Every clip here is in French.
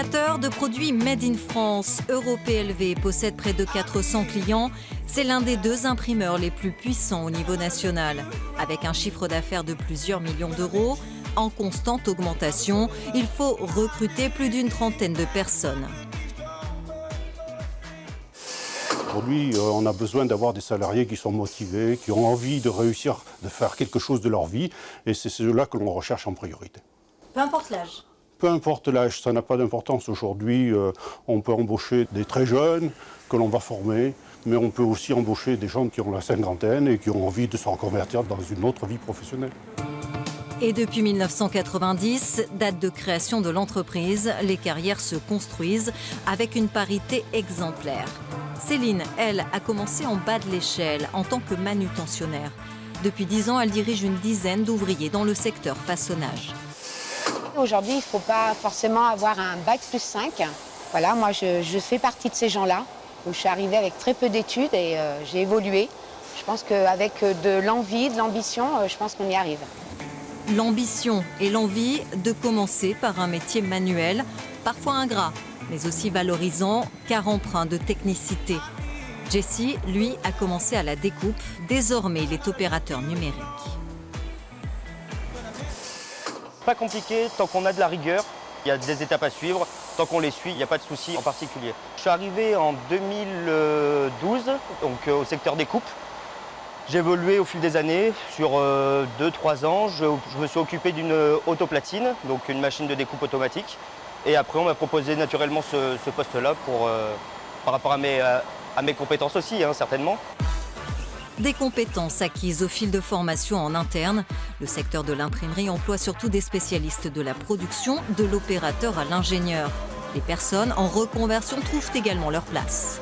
Créateur de produits Made in France, EuroPLV possède près de 400 clients. C'est l'un des 2 imprimeurs les plus puissants au niveau national. Avec un chiffre d'affaires de plusieurs millions d'euros, en constante augmentation, il faut recruter plus d'une trentaine de personnes. Aujourd'hui, on a besoin d'avoir des salariés qui sont motivés, qui ont envie de réussir, de faire quelque chose de leur vie. Et c'est ceux-là que l'on recherche en priorité. Peu importe l'âge. Peu importe l'âge, ça n'a pas d'importance. Aujourd'hui, on peut embaucher des très jeunes que l'on va former, mais on peut aussi embaucher des gens qui ont la cinquantaine et qui ont envie de se reconvertir dans une autre vie professionnelle. Et depuis 1990, date de création de l'entreprise, les carrières se construisent avec une parité exemplaire. Céline, elle, a commencé en bas de l'échelle en tant que manutentionnaire. Depuis 10 ans, elle dirige une dizaine d'ouvriers dans le secteur façonnage. Aujourd'hui, il ne faut pas forcément avoir un bac plus 5. Voilà, moi, je fais partie de ces gens-là. Je suis arrivée avec très peu d'études et j'ai évolué. Je pense qu'avec de l'envie, de l'ambition, je pense qu'on y arrive. L'ambition et l'envie de commencer par un métier manuel, parfois ingrat, mais aussi valorisant, car empreint de technicité. Jessie, lui, a commencé à la découpe. Désormais, il est opérateur numérique. Pas compliqué tant qu'on a de la rigueur. Il y a des étapes à suivre. Tant qu'on les suit, il n'y a pas de souci en particulier. Je suis arrivé en 2012 donc, au secteur des coupes. J'ai évolué au fil des années. Sur 2-3 ans, je me suis occupé d'une autoplatine, donc une machine de découpe automatique. Et après, on m'a proposé naturellement ce poste-là par rapport à mes compétences aussi, certainement. Des compétences acquises au fil de formation en interne. Le secteur de l'imprimerie emploie surtout des spécialistes de la production, de l'opérateur à l'ingénieur. Les personnes en reconversion trouvent également leur place.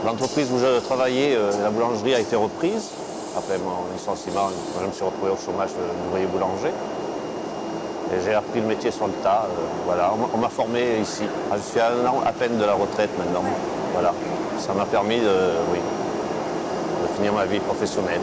L'entreprise où je travaillais, la boulangerie a été reprise. Après mon licenciement, je me suis retrouvé au chômage d'ouvrier boulanger. Et j'ai appris le métier sur le tas. Voilà. On m'a formé ici. Je suis à 1 an à peine de la retraite maintenant. Voilà. Ça m'a permis de finir ma vie professionnelle.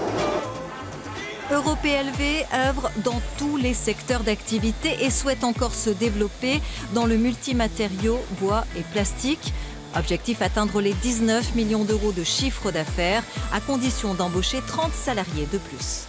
EuroPLV œuvre dans tous les secteurs d'activité et souhaite encore se développer dans le multimatériaux, bois et plastique. Objectif, atteindre les 19 millions d'euros de chiffre d'affaires à condition d'embaucher 30 salariés de plus.